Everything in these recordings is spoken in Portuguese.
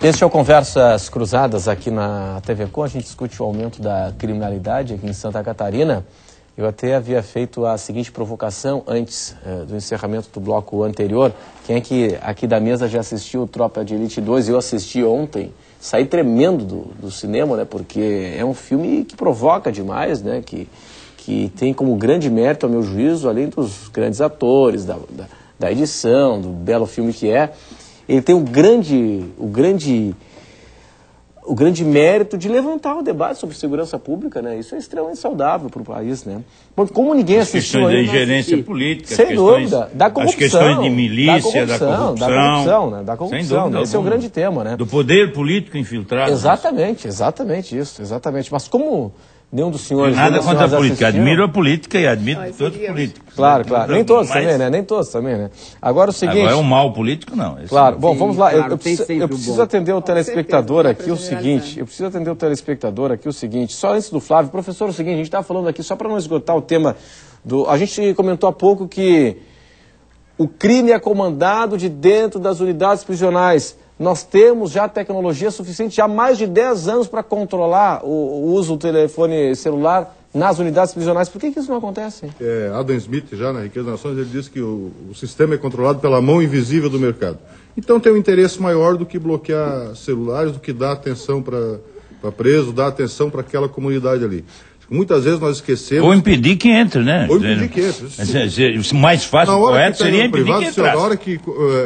Este é o Conversas Cruzadas aqui na TV Com. A gente discute o aumento da criminalidade aqui em Santa Catarina. Eu até havia feito a seguinte provocação antes do encerramento do bloco anterior. Quem é que aqui da mesa já assistiu Tropa de Elite 2? Eu assisti ontem. Saí tremendo do cinema, né? Porque é um filme que provoca demais, né? Que tem como grande mérito, ao meu juízo, além dos grandes atores, da edição, do belo filme que é, ele tem o grande mérito de levantar o debate sobre segurança pública, né? Isso é extremamente saudável para o país, né? Bom, como ninguém assistiu ainda... As questões da ingerência política, sem dúvida, da corrupção, as questões de milícia, da corrupção, né? Da corrupção, sem dúvida, né? Esse é o grande tema, né? Do poder político infiltrado. Exatamente isso. Mas como nenhum dos senhores... Nada contra a política, admiro a política e admiro todos os políticos. Claro. Nem todos também, né? Nem todos também, né? Agora o seguinte... Agora é um mal político, não. Claro. Bom, vamos lá. Eu preciso atender o telespectador aqui o seguinte. Só antes do Flávio, professor, o seguinte, a gente estava falando aqui, só para não esgotar o tema do... A gente comentou há pouco que o crime é comandado de dentro das unidades prisionais. Nós temos já tecnologia suficiente, já há mais de 10 anos para controlar o uso do telefone celular nas unidades prisionais. Por que isso não acontece? Adam Smith, já na Riqueza das Nações, ele diz que o sistema é controlado pela mão invisível do mercado. Então tem um interesse maior do que bloquear celulares, do que dar atenção para preso, dar atenção para aquela comunidade ali. Muitas vezes nós esquecemos... Ou impedir que entre, né? Ou impedir que entre. O mais fácil, correto, seria impedir que entrasse. Na hora que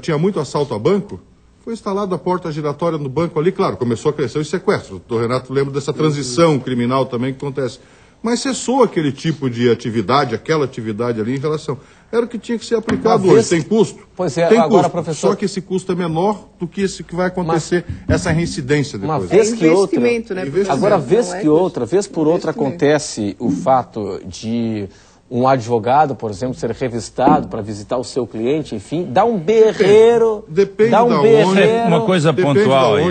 tinha muito assalto a banco, foi instalada a porta giratória no banco ali, claro, começou a crescer os sequestros. O doutor Renato lembra dessa transição criminal também que acontece. Mas cessou aquele tipo de atividade, aquela atividade ali em relação... Era o que tinha que ser aplicado hoje. Tem custo? Pois é, tem agora, custo. Professor... Só que esse custo é menor do que esse que vai acontecer, essa reincidência depois. Uma vez que outra... Né, agora, vez por outra, acontece o fato de um advogado, por exemplo, ser revistado para visitar o seu cliente, enfim, dá um berreiro... Depende dá um berreiro. Uma coisa pontual aí.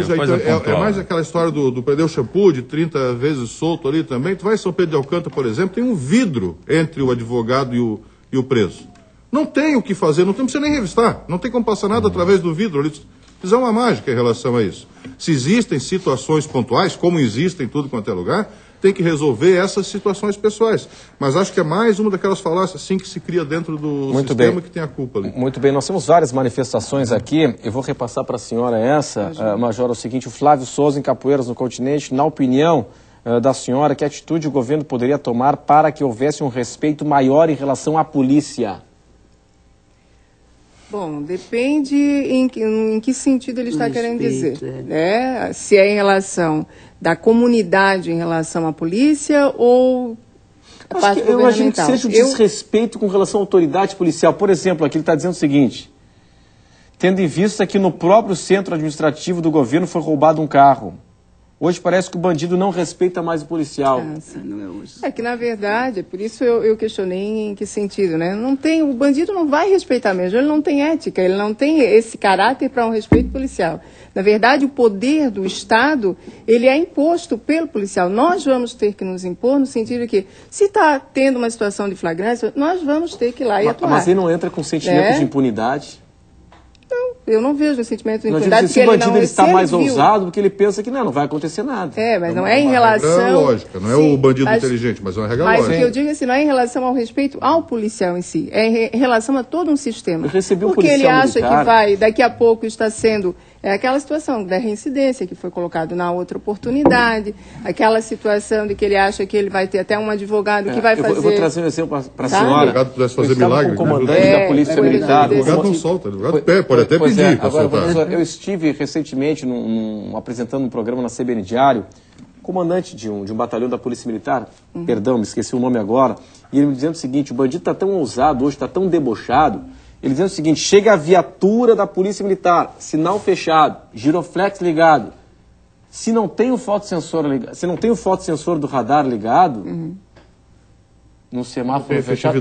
É mais aquela história do prender o shampoo de 30 vezes solto ali também. Tu vai em São Pedro de Alcântara, por exemplo, tem um vidro entre o advogado e o preso. Não tem o que fazer, não precisa nem revistar, não tem como passar nada através do vidro. Eles fizeram uma mágica em relação a isso. Se existem situações pontuais, como existem em tudo quanto é lugar, tem que resolver essas situações pessoais. Mas acho que é mais uma daquelas falácias assim que se cria dentro do sistema que tem a culpa ali. Muito bem, nós temos várias manifestações aqui. Eu vou repassar para a senhora essa, Major, é o seguinte: o Flávio Souza, em Capoeiras, no Continente, na opinião da senhora, que atitude o governo poderia tomar para que houvesse um respeito maior em relação à polícia? Bom, depende em que sentido ele está querendo dizer. Né? Se é em relação da comunidade em relação à polícia ou a parte governamental. Eu imagino que seja um desrespeito com relação à autoridade policial. Por exemplo, aqui ele está dizendo o seguinte: tendo em vista que no próprio centro administrativo do governo foi roubado um carro. Hoje parece que o bandido não respeita mais o policial. Não é hoje. É que, na verdade, por isso eu questionei em que sentido, né? O bandido não vai respeitar mesmo, ele não tem ética, ele não tem esse caráter para um respeito policial. Na verdade, o poder do Estado, ele é imposto pelo policial. Nós vamos ter que nos impor no sentido de que, se está tendo uma situação de flagrância, nós vamos ter que ir lá e atuar. Mas ele não entra com sentimento de impunidade? Não, eu não vejo o sentimento de impunidade. Se o bandido está mais ousado, porque ele pensa que não vai acontecer nada. Mas não é em relação... É lógica, não é o bandido inteligente, mas é uma regra lógica. Mas o que eu digo assim, não é em relação ao respeito ao policial em si, é em relação a todo um sistema. Eu recebi um porque policial ele acha militar. que vai, daqui a pouco está sendo... aquela situação da reincidência que foi colocado na outra oportunidade, aquela situação de que ele acha que ele vai ter até um advogado que vai fazer... Eu vou trazer um exemplo para a senhora. Se o advogado pudesse fazer milagre... Com o comandante da Polícia Militar... O advogado não solta, o advogado pode até pedir para soltar. Agora, eu estive recentemente apresentando um programa na CBN Diário, comandante de um batalhão da Polícia Militar, perdão, me esqueci o nome agora, e ele me dizendo o seguinte: o bandido está tão ousado hoje, está tão debochado. Ele dizendo o seguinte: chega a viatura da Polícia Militar, sinal fechado, giroflex ligado. Se não tem o fotossensor ligado, se não tem o fotossensor do radar ligado, no semáforo fechado,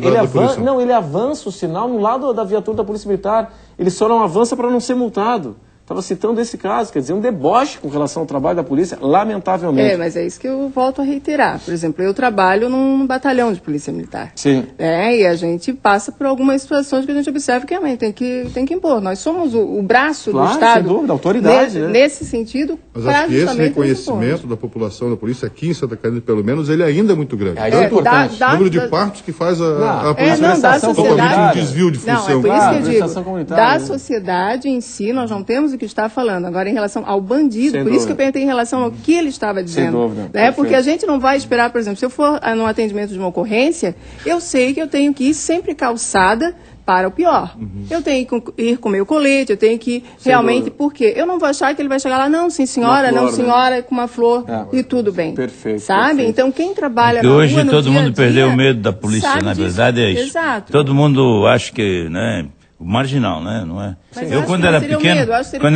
ele avança o sinal no lado da viatura da Polícia Militar. Ele só não avança para não ser multado. estava citando esse caso, quer dizer, um deboche com relação ao trabalho da polícia, lamentavelmente. Mas é isso que eu volto a reiterar. Por exemplo, eu trabalho num batalhão de polícia militar. Sim. E a gente passa por algumas situações que a gente observa que realmente tem que impor. Nós somos o braço do Estado. Sem dúvida, a autoridade. Nesse sentido, mas acho que esse reconhecimento da população da polícia aqui em Santa Catarina, pelo menos, ele ainda é muito grande. É importante. O número de partos que faz a polícia da sociedade, totalmente um desvio de função. Não, é por isso que eu digo, da sociedade em si, nós não temos o que está falando. Agora, em relação ao bandido, por isso que eu perguntei em relação ao que ele estava dizendo. Sem dúvida. Porque a gente não vai esperar, por exemplo, se eu for no atendimento de uma ocorrência, eu sei que eu tenho que ir sempre calçada para o pior. Eu tenho que ir com o meu colete, eu tenho que realmente... Por quê? Eu não vou achar que ele vai chegar lá, não, sim senhora, flor, não senhora, né? Com uma flor e tudo bem. Perfeito. Sabe? Perfeito. Então, quem trabalha na hoje rua, no todo mundo dia perdeu o medo da polícia, na verdade é isso. Exato. Todo mundo acha que, né, marginal, né, não é? Eu quando era pequeno, quando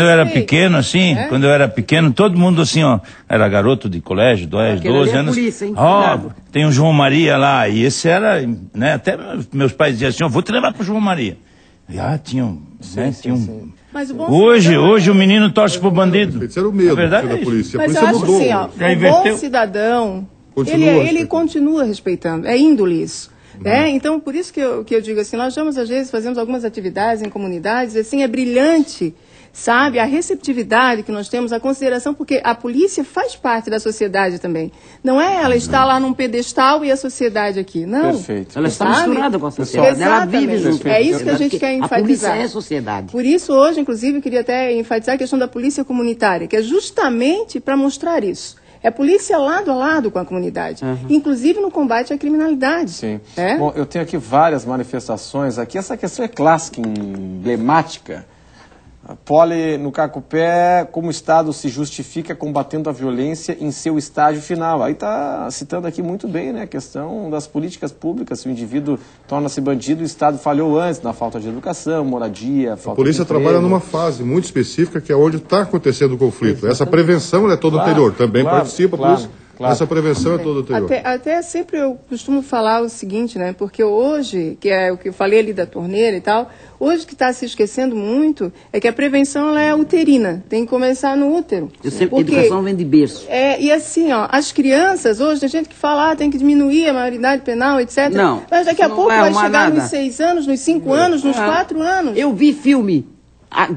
eu era pequeno, todo mundo assim, ó, era garoto de colégio, 12 anos. Polícia, hein? Tem o João Maria lá, e esse era, né, até meus pais diziam assim, ó, vou te levar pro João Maria. Mas o bom hoje o menino torce pro bandido. Isso era o medo da polícia. Mas a polícia eu acho mudou. assim, ó, o bom cidadão, ele continua respeitando, é índole isso. Então, por isso que eu digo assim, nós vamos, às vezes, fazemos algumas atividades em comunidades, assim, é brilhante, sabe, a receptividade que nós temos, a consideração, porque a polícia faz parte da sociedade também. Não é ela está lá num pedestal e a sociedade aqui, não. Perfeito. Ela está misturada com a sociedade, ela vive junto. É isso que a gente quer enfatizar. A polícia é a sociedade. Por isso, hoje, inclusive, eu queria até enfatizar a questão da polícia comunitária, que é justamente para mostrar isso. É polícia lado a lado com a comunidade, inclusive no combate à criminalidade. Sim. Bom, eu tenho aqui várias manifestações. Aqui essa questão é clássica, emblemática. Poli no Cacupé, como o Estado se justifica combatendo a violência em seu estágio final. Aí está citando aqui muito bem, né, a questão das políticas públicas. Se o indivíduo torna-se bandido, o Estado falhou antes na falta de educação, moradia, falta de A polícia trabalha numa fase muito específica, que é onde está acontecendo o conflito. Essa prevenção é toda anterior. Também participa, por isso. Essa prevenção é toda anterior. Até sempre eu costumo falar o seguinte, né? Porque hoje, que é o que eu falei ali da torneira e tal, hoje que está se esquecendo muito é que a prevenção ela é uterina, tem que começar no útero. Educação vem de berço. E assim, ó, as crianças, hoje tem gente que fala, tem que diminuir a maioridade penal, etc. Não. Mas daqui a pouco vai chegar nada. nos 6 anos, nos 5 anos, nos 4 anos. Eu vi filme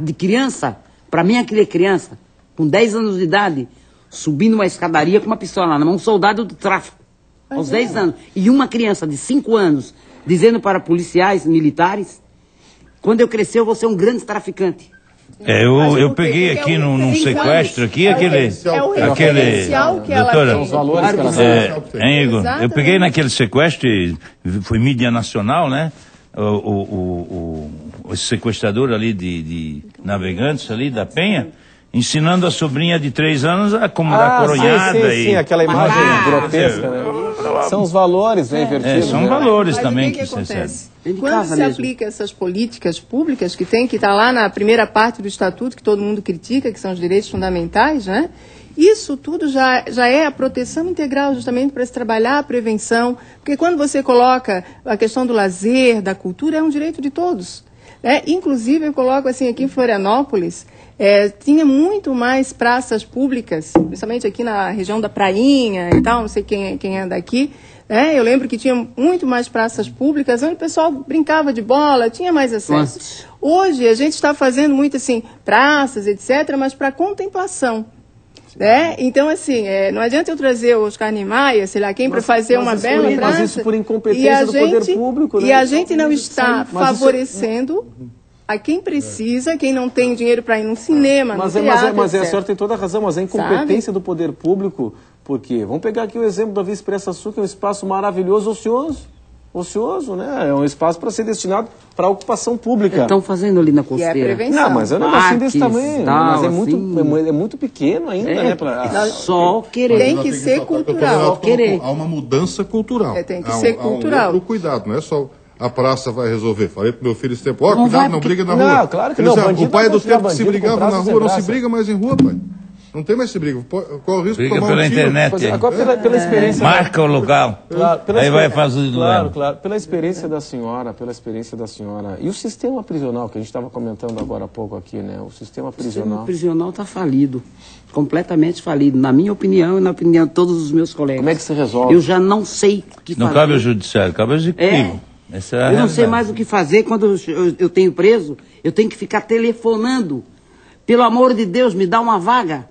de criança, para mim aquele criança, com 10 anos de idade, subindo uma escadaria com uma pistola na mão, um soldado do tráfico, aos 10 anos. E uma criança de 5 anos dizendo para policiais militares, quando eu crescer eu vou ser um grande traficante. Eu peguei aqui num sequestro, aqui aquele referencial que ela doutora, tem. Os valores que ela tem. Igor, eu peguei naquele sequestro, e foi mídia nacional, né? O sequestrador ali de Navegantes, ali da Penha, ensinando a sobrinha de 3 anos a como dar coronhada. Sim, aquela imagem grotesca, né? São os valores, né, invertidos. São valores também que se acontece? Quando se aplica essas políticas públicas que tem que estar lá na primeira parte do Estatuto, que todo mundo critica, que são os direitos fundamentais, né? Isso tudo já é a proteção integral justamente para se trabalhar a prevenção, porque quando você coloca a questão do lazer, da cultura, é um direito de todos. Inclusive, eu coloco assim, aqui em Florianópolis, tinha muito mais praças públicas, principalmente aqui na região da Prainha e tal, não sei quem é daqui. Eu lembro que tinha muito mais praças públicas, onde o pessoal brincava de bola, tinha mais acesso. Hoje, a gente está fazendo muito assim, praças, etc., mas para contemplação. Então, assim, não adianta eu trazer o Oscar Niemeyer, sei lá quem, para fazer uma bela praça. Mas isso por incompetência do poder público, né? E a gente não está favorecendo a quem precisa, quem não tem dinheiro para ir no cinema, no teatro, Mas a senhora tem toda a razão, mas a incompetência do poder público, porque vamos pegar aqui o exemplo da Via Expressa Sul, que é um espaço maravilhoso, ocioso, né? É um espaço para ser destinado para ocupação pública. Estão fazendo ali na costeira. E é prevenção. Não, mas é um negocinho desse tamanho. Mas é assim. muito pequeno ainda, né? Só querer. Tem que ser cultural. Há uma mudança cultural. Tem que ser cultural. Há um outro cuidado, não é só a praça vai resolver. Falei pro meu filho esse tempo, cuidado, não briga na rua. Não, claro que não. O pai do tempo que se brigava na rua não se briga mais em rua, pai. Não tem mais esse briga. Qual o risco de Briga tomar pela um tiro? internet. Agora, pela experiência... Marca o local. Claro, Aí vai fazer Claro, claro. Pela experiência da senhora, E o sistema prisional, que a gente estava comentando agora há pouco aqui, né? O sistema prisional... O sistema prisional está falido. Completamente falido. Na minha opinião e na opinião de todos os meus colegas. Como é que se resolve? Eu já não sei o que fazer. Não cabe ao judiciário, cabe ao executivo. Essa é a Eu não sei realidade. mais o que fazer quando eu tenho preso. Eu tenho que ficar telefonando. Pelo amor de Deus, me dá uma vaga.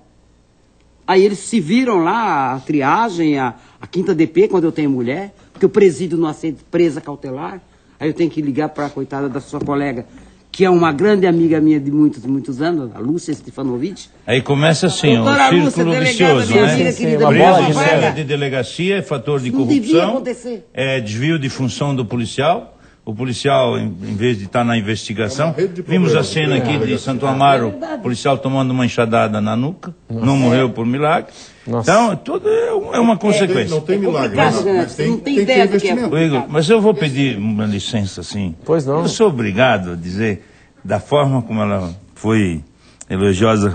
Aí eles se viram lá, a triagem, a 5ª DP, quando eu tenho mulher, porque o presídio não aceita presa cautelar. Aí eu tenho que ligar para a coitada da sua colega, que é uma grande amiga minha de muitos anos, a Lúcia Stefanovic. Aí começa assim, Doutora o Lúcia, círculo delegada, vicioso, minha né? amiga querida, uma bola Preso de em neve. cela de delegacia é fator de Não devia corrupção, acontecer. é desvio de função do policial. O policial, em vez de estar na investigação, rede de vimos a problemas, cena aqui de delegacia. Santo Amaro, o policial tomando uma enxadada na nuca, não morreu por milagre. Nossa. Então, tudo é uma consequência. Não tem milagre. complicado, né? Mas Você não tem tem que ter ideia do que é. investimento. Ô, Igor, mas eu vou pedir uma licença, assim. Pois não. Eu sou obrigado a dizer, da forma como ela foi elogiosa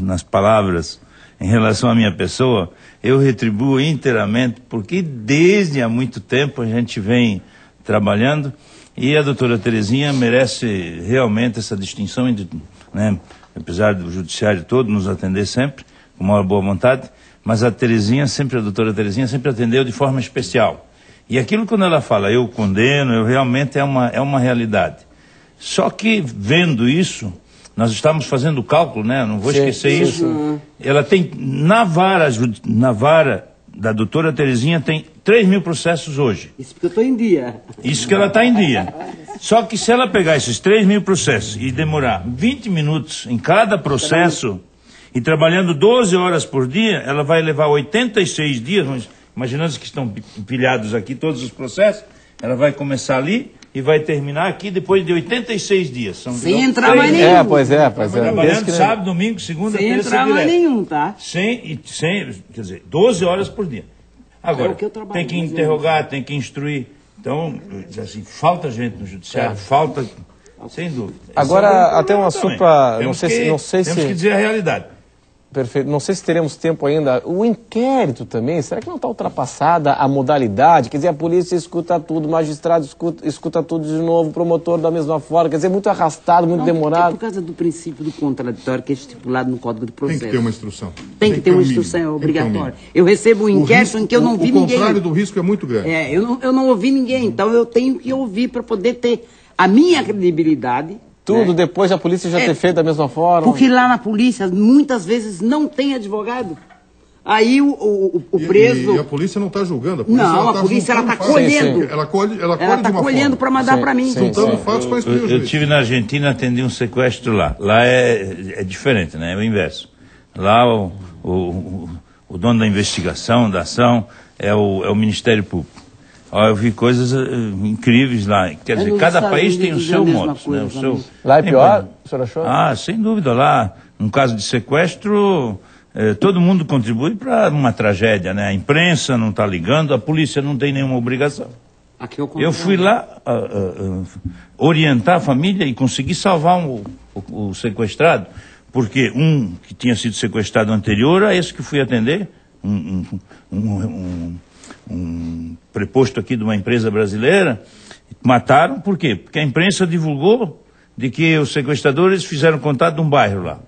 nas palavras em relação à minha pessoa, eu retribuo inteiramente, porque desde há muito tempo a gente vem trabalhando e a doutora Terezinha merece realmente essa distinção, né, apesar do judiciário todo nos atender sempre, com maior boa vontade, mas a doutora Terezinha sempre atendeu de forma especial. E aquilo quando ela fala, eu condeno, eu realmente é uma realidade. Só que vendo isso, nós estamos fazendo o cálculo, né? Não vou esquecer isso. Ela tem, na vara da doutora Terezinha, tem 3.000 processos hoje. Isso porque eu estou em dia. Isso que ela está em dia. Só que se ela pegar esses 3.000 processos e demorar 20 minutos em cada processo, e trabalhando 12 horas por dia, ela vai levar 86 dias, imaginando que estão empilhados aqui todos os processos, ela vai começar ali e vai terminar aqui depois de 86 dias. São, Sem entrar mais nenhum. Pois é. Trabalhando Desde que- sábado, domingo, segunda, Sem terça entrar e mais direto. nenhum, tá? Sem, quer dizer, 12 horas por dia. Agora, É o que eu trabalho, tem que mais ou interrogar, tem que instruir. Então, assim, falta gente no judiciário, falta, sem dúvida. Esse Agora, é um problema até um assunto também. pra- Temos não sei temos se- que dizer a realidade. Perfeito. Não sei se teremos tempo ainda. O inquérito também, será que não está ultrapassada a modalidade? Quer dizer, a polícia escuta tudo, o magistrado escuta tudo de novo, o promotor da mesma forma. Quer dizer, muito arrastado, muito Não, É demorado. por causa do princípio do contraditório que é estipulado no Código de Tem Processo. que ter uma instrução. Tem que ter uma um mínimo. instrução, é Tem que ter um obrigatório. mínimo. Eu recebo um inquérito em que eu não vi O ninguém. contrário do risco é muito grande. Eu não ouvi ninguém, então eu tenho que ouvir para poder ter a minha credibilidade. Tudo né? depois da polícia já ter feito da mesma forma. Porque lá na polícia, muitas vezes, não tem advogado. Aí o preso... E a polícia não está julgando. A polícia, Não, a tá polícia ela juntando está fatos. colhendo. Sim, sim. Ela colhe Ela de está uma colhendo forma. para mandar Sim, para mim. sim. Juntando fatos para instruir o Eu juiz. estive na Argentina, atendi um sequestro lá. Lá é diferente, né? É o inverso. Lá o dono da investigação, da ação, é o Ministério Público. Ó, eu vi coisas incríveis lá. Quer dizer, nos cada Estados país tem o Unidos é a seu mesma modo. Né? coisa O seu... também. Lá é Tem pior? coisa. O senhor achou? Ah, sem dúvida. Lá, num caso de sequestro, todo mundo contribui para uma tragédia, né? A imprensa não está ligando, a polícia não tem nenhuma obrigação. Aqui é o Eu contrário. fui lá orientar a família e consegui salvar o sequestrado, porque um que tinha sido sequestrado anterior a esse que fui atender, um preposto aqui de uma empresa brasileira, mataram, por quê? Porque a imprensa divulgou de que os sequestradores fizeram contato de um bairro lá.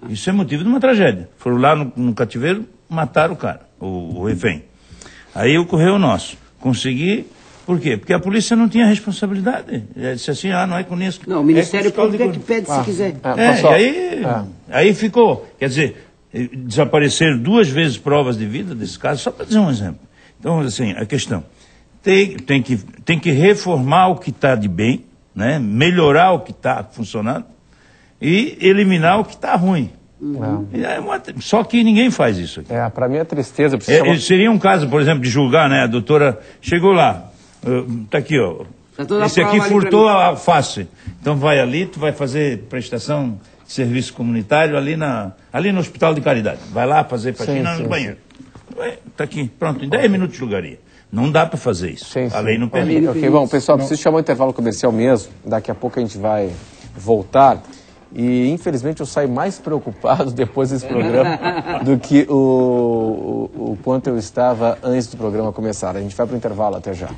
Isso é motivo de uma tragédia. Foram lá no cativeiro, mataram o cara, o refém. Aí ocorreu o nosso. Consegui, por quê? Porque a polícia não tinha responsabilidade. Ela disse assim, não é com isso. Não, o Ministério fiscal Público é de- que pede se quiser. Pessoal, aí ficou. Quer dizer, desapareceram 2 vezes provas de vida desse caso, só para dizer um exemplo. Então, assim, a questão, tem que reformar o que está de bem, né? Melhorar o que está funcionando e eliminar o que está ruim. Só que ninguém faz isso aqui. Para mim é tristeza. Precisa Seria um caso, por exemplo, de julgar, né? A doutora chegou lá, tá aqui, ó. Tá toda a Esse aqui prova ali furtou pra a face. Então vai ali, tu vai fazer prestação de serviço comunitário ali no Hospital de Caridade. Vai lá fazer faxina no banheiro. Tá aqui, pronto, em 10 minutos julgaria. Não dá para fazer isso. A lei não permite. Ok, bom, pessoal, preciso chamar o intervalo comercial mesmo. Daqui a pouco a gente vai voltar. E, infelizmente, eu saio mais preocupado depois desse programa do que o quanto eu estava antes do programa começar. A gente vai para o intervalo, até já.